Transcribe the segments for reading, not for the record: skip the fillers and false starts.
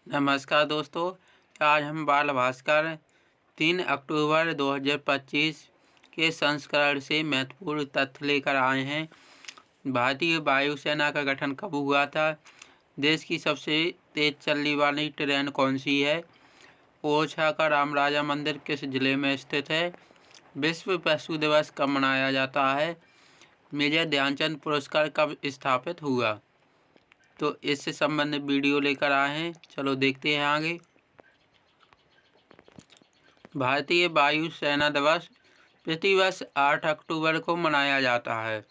नमस्कार दोस्तों, आज हम बाल भास्कर 3 अक्टूबर 2025 के संस्करण से महत्वपूर्ण तथ्य लेकर आए हैं। भारतीय वायुसेना का गठन कब हुआ था? देश की सबसे तेज चलने वाली ट्रेन कौन सी है? ओरछा का रामराजा मंदिर किस जिले में स्थित है? विश्व पशु दिवस कब मनाया जाता है? मेजर ध्यानचंद पुरस्कार कब स्थापित हुआ? तो इससे संबंधित वीडियो लेकर आए हैं। चलो देखते हैं आगे। भारतीय वायु सेना दिवस प्रतिवर्ष 8 अक्टूबर को मनाया जाता है।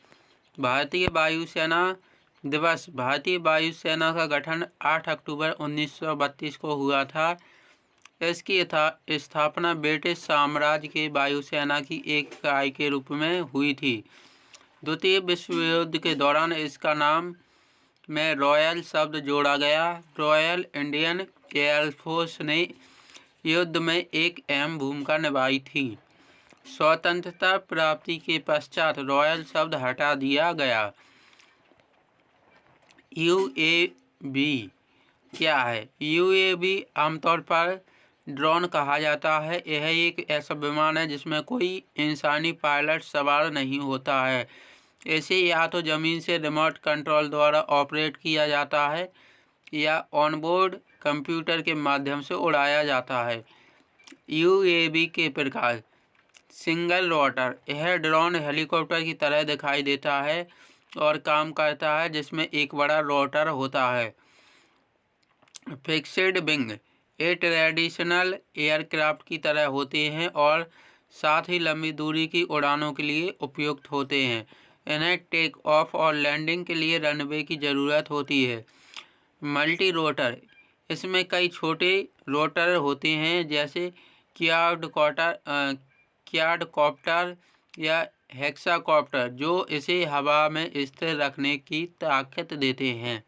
भारतीय वायुसेना दिवस भारतीय वायुसेना का गठन 8 अक्टूबर 1932 को हुआ था। इसकी स्थापना ब्रिटिश साम्राज्य के वायुसेना की एक इकाई के रूप में हुई थी। द्वितीय विश्व युद्ध के दौरान इसका नाम में रॉयल शब्द जोड़ा गया। रॉयल इंडियन एयरफोर्स ने युद्ध में एक अहम भूमिका निभाई थी। स्वतंत्रता प्राप्ति के पश्चात रॉयल शब्द हटा दिया गया। यूएवी क्या है? यूएवी आमतौर पर ड्रोन कहा जाता है। यह एक ऐसा विमान है जिसमें कोई इंसानी पायलट सवार नहीं होता है। इसे या तो ज़मीन से रिमोट कंट्रोल द्वारा ऑपरेट किया जाता है या ऑनबोर्ड कंप्यूटर के माध्यम से उड़ाया जाता है। यूएवी के प्रकार: सिंगल रोटर, यह ड्रोन हेलीकॉप्टर की तरह दिखाई देता है और काम करता है, जिसमें एक बड़ा रोटर होता है। फिक्स्ड विंग, ये ट्रेडिशनल एयरक्राफ्ट की तरह होते हैं और साथ ही लंबी दूरी की उड़ानों के लिए उपयुक्त होते हैं। इन्हें टेक ऑफ और लैंडिंग के लिए रनवे की ज़रूरत होती है। मल्टी रोटर, इसमें कई छोटे रोटर होते हैं जैसे क्वाडकॉप्टर या हेक्साकॉप्टर, जो इसे हवा में स्थिर रखने की ताकत देते हैं।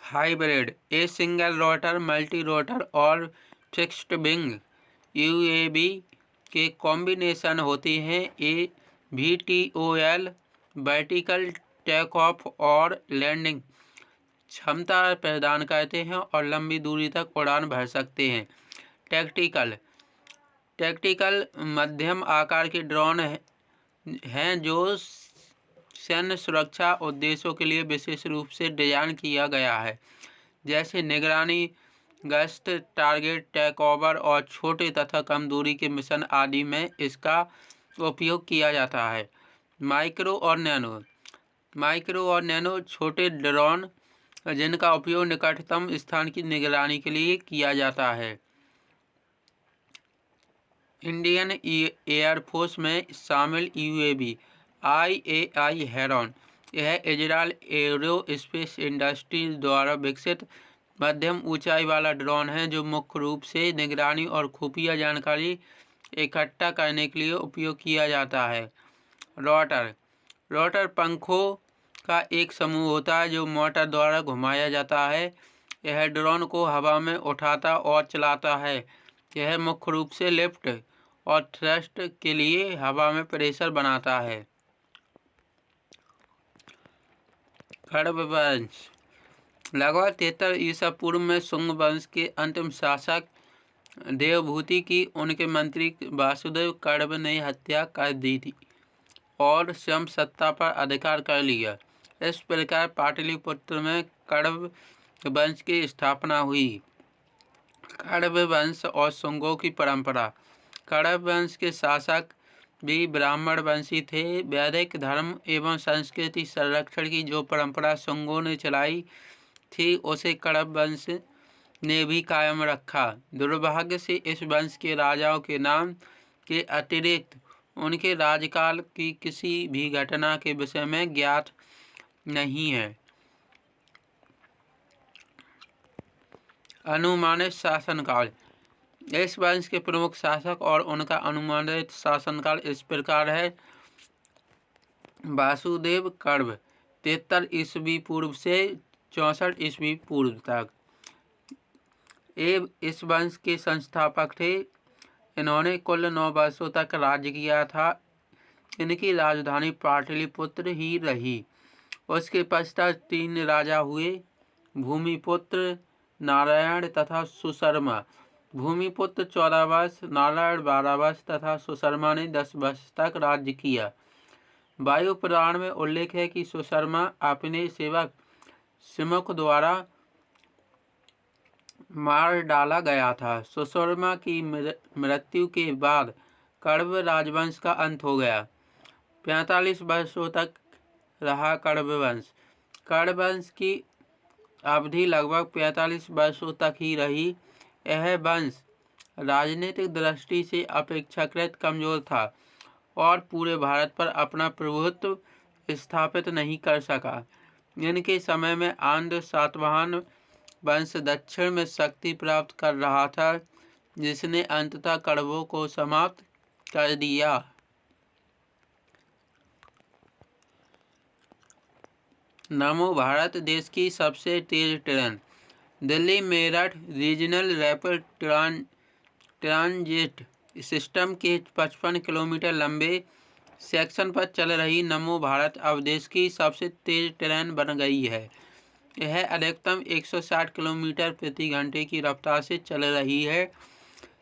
Hybrid, a single rotor, multi rotor और फिक्स्ड विंग यूएवी के कॉम्बिनेशन होते हैं। ये VTOL वर्टिकल टेक ऑफ और लैंडिंग क्षमता प्रदान करते हैं और लंबी दूरी तक उड़ान भर सकते हैं। टैक्टिकल मध्यम आकार के ड्रोन हैं जो सैन्य सुरक्षा उद्देश्यों के लिए विशेष रूप से डिजाइन किया गया है, जैसे निगरानी, गश्त, टारगेट टेक ओवर और छोटे तथा कम दूरी के मिशन आदि में इसका उपयोग किया जाता है। माइक्रो और नैनो छोटे ड्रोन जिनका उपयोग निकटतम स्थान की निगरानी के लिए किया जाता है। इंडियन एयरफोर्स में शामिल यूएवी IAI हेरॉन, यह इजरायल एरोस्पेस इंडस्ट्रीज द्वारा विकसित मध्यम ऊंचाई वाला ड्रोन है जो मुख्य रूप से निगरानी और खुफिया जानकारी इकट्ठा करने के लिए उपयोग किया जाता है। रोटर पंखों का एक समूह होता है जो मोटर द्वारा घुमाया जाता है। यह ड्रोन को हवा में उठाता और चलाता है। यह मुख्य रूप से लिफ्ट और थ्रस्ट के लिए हवा में प्रेशर बनाता है। कण्व वंश, लगभग 73 ईसा पूर्व में शुंग वंश के अंतिम शासक देवभूति की उनके मंत्री वासुदेव कण्व ने हत्या कर दी थी और स्वयं सत्ता पर अधिकार कर लिया। इस प्रकार पाटलिपुत्र में कण्व वंश की स्थापना हुई। कण्व वंश और शुंगों की परंपरा। कण्व वंश के शासक भी ब्राह्मण वंशी थे। वैदिक धर्म एवं संस्कृति संरक्षण की जो परंपरा शुंगों ने चलाई थी उसे कण्व वंश ने भी कायम रखा। दुर्भाग्य से इस वंश के राजाओं के नाम के अतिरिक्त उनके राजकाल की किसी भी घटना के विषय में ज्ञात नहीं है। अनुमानित शासनकाल, इस वंश के प्रमुख शासक और उनका अनुमानित शासनकाल इस प्रकार है। वासुदेव कण्व 73 ईस्वी पूर्व से 64 ईस्वी पूर्व तक ये इस वंश के संस्थापक थे। इन्होंने कुल 9 वर्षों तक राज्य किया था। इनकी राजधानी पाटलिपुत्र ही रही। उसके पश्चात 3 राजा हुए, भूमिपुत्र, नारायण तथा सुशर्मा। भूमिपुत्र 14 वर्ष, नारायण 12 वर्ष तथा सुशर्मा ने 10 वर्ष तक राज्य किया। वायु पुराण में उल्लेख है कि सुशर्मा अपने सेवक सिमुख द्वारा मार डाला गया था। सुशर्मा की मृत्यु के बाद कण्व राजवंश का अंत हो गया। 45 वर्षों तक रहा कण्व वंश। कण्व वंश की अवधि लगभग 45 वर्षों तक ही रही। यह वंश राजनीतिक दृष्टि से अपेक्षाकृत कमजोर था और पूरे भारत पर अपना प्रभुत्व स्थापित नहीं कर सका। इनके समय में आंध्र सातवाहन वंश दक्षिण में शक्ति प्राप्त कर रहा था, जिसने अंततः कण्वों को समाप्त कर दिया। नमो भारत देश की सबसे तेज train. Delhi Meerut regional rapid transit system के 55 किलोमीटर लंबे सेक्शन पर चल रही नमो भारत अब देश की सबसे तेज ट्रेन बन गई है। यह अधिकतम 160 किलोमीटर प्रति घंटे की रफ्तार से चल रही है।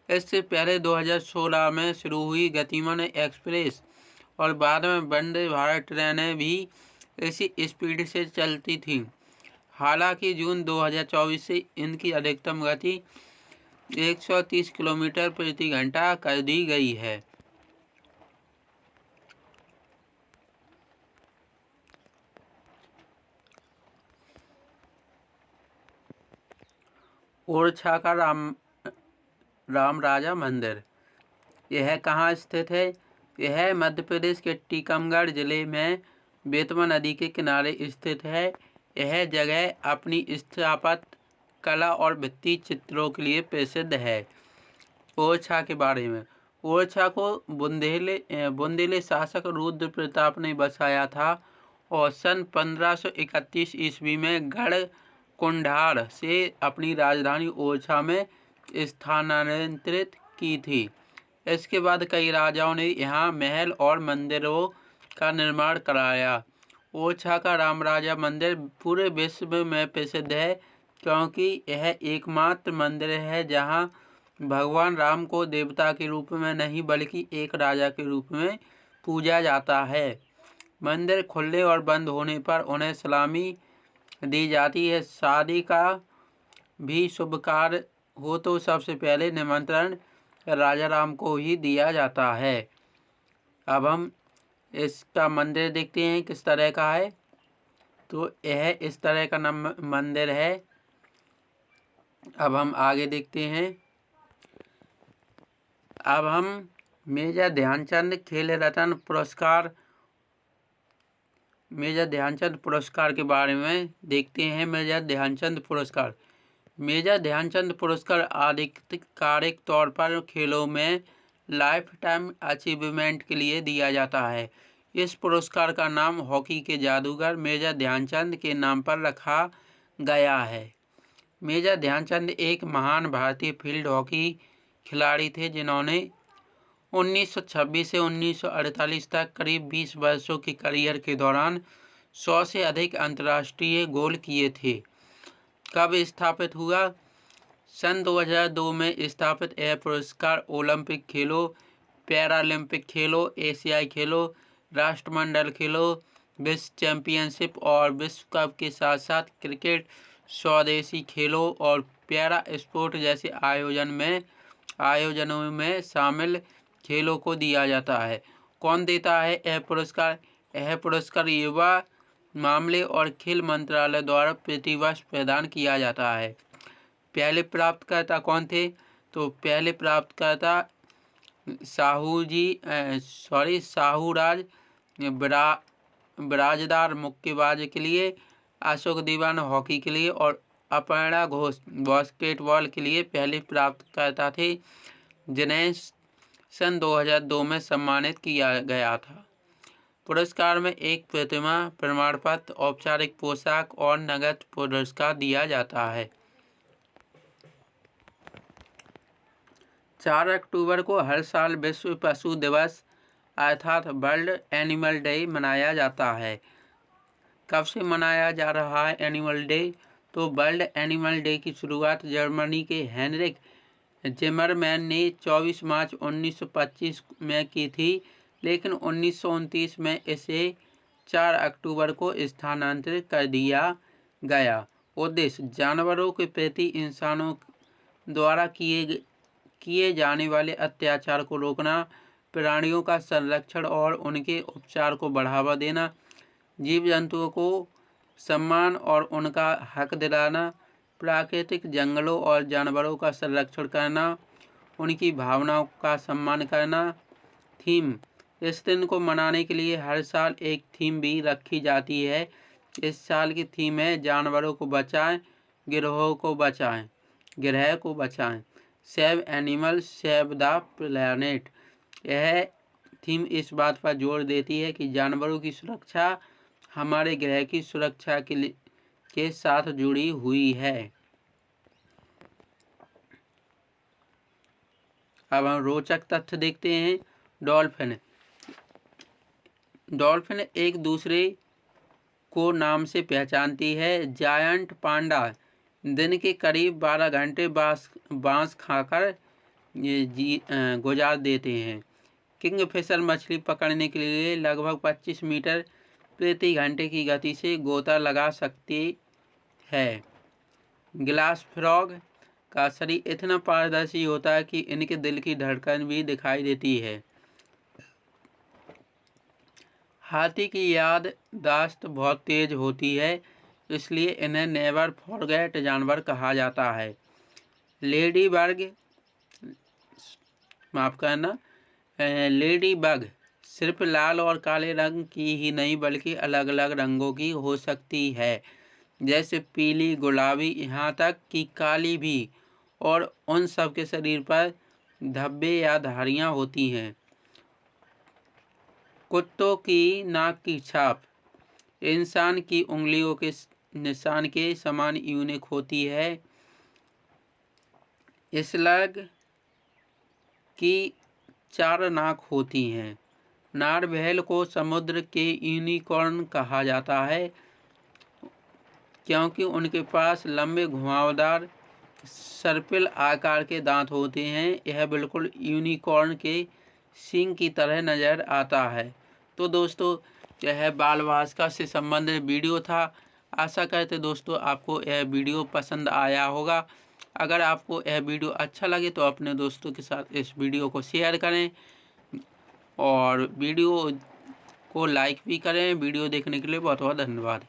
इससे पहले 2016 में शुरू हुई गतिमान एक्सप्रेस और बाद में वंदे भारत ट्रेनें भी इसी स्पीड से चलती थीं। हालांकि जून 2024 से इनकी अधिकतम गति 130 किलोमीटर प्रति घंटा कर दी गई है। ओरछा का राम राजा मंदिर। यह कहाँ स्थित है? यह मध्य प्रदेश के टीकमगढ़ जिले में बेतवा नदी के किनारे स्थित है। यह जगह अपनी स्थापत्य कला और भित्ति चित्रों के लिए प्रसिद्ध है। ओरछा के बारे में। ओरछा को बुंदेले शासक रुद्र प्रताप ने बसाया था और सन 1531 ईस्वी में गढ़ कुंडार से अपनी राजधानी ओरछा में स्थानांतरित की थी। इसके बाद कई राजाओं ने यहाँ महल और मंदिरों का निर्माण कराया। ओरछा का राम राजा मंदिर पूरे विश्व में प्रसिद्ध है, क्योंकि यह एकमात्र मंदिर है जहाँ भगवान राम को देवता के रूप में नहीं बल्कि एक राजा के रूप में पूजा जाता है। मंदिर खुलने और बंद होने पर उन्हें सलामी दी जाती है। शादी का भी शुभ कार्य हो तो सबसे पहले निमंत्रण राजा राम को ही दिया जाता है। अब हम इसका मंदिर देखते हैं किस तरह का है। तो यह इस तरह का मंदिर है। अब हम आगे देखते हैं। अब हम मेजर ध्यानचंद खेल रत्न पुरस्कार के बारे में देखते हैं। मेजर ध्यानचंद पुरस्कार आधिकारिक तौर पर खेलों में लाइफ टाइम अचीवमेंट के लिए दिया जाता है। इस पुरस्कार का नाम हॉकी के जादूगर मेजर ध्यानचंद के नाम पर रखा गया है। मेजर ध्यानचंद एक महान भारतीय फील्ड हॉकी खिलाड़ी थे, जिन्होंने 1926 से 1948 तक करीब 20 वर्षों के करियर के दौरान 100 से अधिक अंतर्राष्ट्रीय गोल किए थे। कब स्थापित हुआ? सन 2002 में स्थापित यह पुरस्कार ओलंपिक खेलों, पैरालंपिक खेलों, एशियाई खेलों, राष्ट्रमंडल खेलों, विश्व चैंपियनशिप और विश्व कप के साथ साथ क्रिकेट, स्वदेशी खेलों और पैरा स्पोर्ट जैसे आयोजनों में शामिल खेलों को दिया जाता है। कौन देता है यह पुरस्कार? यह पुरस्कार युवा मामले और खेल मंत्रालय द्वारा प्रतिवर्ष प्रदान किया जाता है। पहले प्राप्तकर्ता कौन थे? तो पहले प्राप्तकर्ता साहूराज बिराजदार मुक्केबाज के लिए, अशोक दीवान हॉकी के लिए और अपर्णा घोष बास्केटबॉल के लिए पहले प्राप्तकर्ता थे, जिन्हें सन 2002 में सम्मानित किया गया था। पुरस्कार में एक प्रतिमा, प्रमाण पत्र, औपचारिक पोशाक और नगद पुरस्कार दिया जाता है। 4 अक्टूबर को हर साल विश्व पशु दिवस अर्थात वर्ल्ड एनिमल डे मनाया जाता है। कब से मनाया जा रहा है एनिमल डे? तो वर्ल्ड एनिमल डे की शुरुआत जर्मनी के हेनरिक जिमरमैन ने 24 मार्च 1925 में की थी, लेकिन 1929 में इसे 4 अक्टूबर को स्थानांतरित कर दिया गया। उद्देश्य जानवरों के प्रति इंसानों द्वारा किए जाने वाले अत्याचार को रोकना, प्राणियों का संरक्षण और उनके उपचार को बढ़ावा देना, जीव जंतुओं को सम्मान और उनका हक दिलाना, प्राकृतिक जंगलों और जानवरों का संरक्षण करना, उनकी भावनाओं का सम्मान करना। थीम: इस दिन को मनाने के लिए हर साल एक थीम भी रखी जाती है। इस साल की थीम है जानवरों को बचाएं, ग्रह को बचाएं। Save animal save the planet. यह थीम इस बात पर जोर देती है कि जानवरों की सुरक्षा हमारे ग्रह की सुरक्षा के साथ जुड़ी हुई है। अब हम रोचक तथ्य देखते हैं। डॉल्फिन एक दूसरे को नाम से पहचानती है। जायंट पांडा दिन के करीब 12 घंटे बांस खाकर गुजार देते हैं। किंगफिशर मछली पकड़ने के लिए लगभग 25 मीटर प्रति घंटे की गति से गोता लगा सकती है। ग्लास फ्रॉग का शरीर इतना पारदर्शी होता है कि इनके दिल की धड़कन भी दिखाई देती है। हाथी की याददाश्त बहुत तेज होती है, इसलिए इन्हें नेवर फॉरगेट जानवर कहा जाता है। लेडी बग सिर्फ लाल और काले रंग की ही नहीं बल्कि अलग अलग रंगों की हो सकती है, जैसे पीली, गुलाबी, यहाँ तक कि काली भी, और उन सब के शरीर पर धब्बे या धारियाँ होती हैं। कुत्तों की नाक की छाप इंसान की उंगलियों के निशान के समान यूनिक होती है। स्लग की 4 नाक होती हैं। नारवैल को समुद्र के यूनिकॉर्न कहा जाता है, क्योंकि उनके पास लंबे घुमावदार सर्पिल आकार के दांत होते हैं। यह बिल्कुल यूनिकॉर्न के सींग की तरह नज़र आता है। तो दोस्तों, यह बाल भास्कर से संबंधित वीडियो था। आशा करते दोस्तों आपको यह वीडियो पसंद आया होगा। अगर आपको यह वीडियो अच्छा लगे तो अपने दोस्तों के साथ इस वीडियो को शेयर करें और वीडियो को लाइक भी करें। वीडियो देखने के लिए बहुत बहुत धन्यवाद।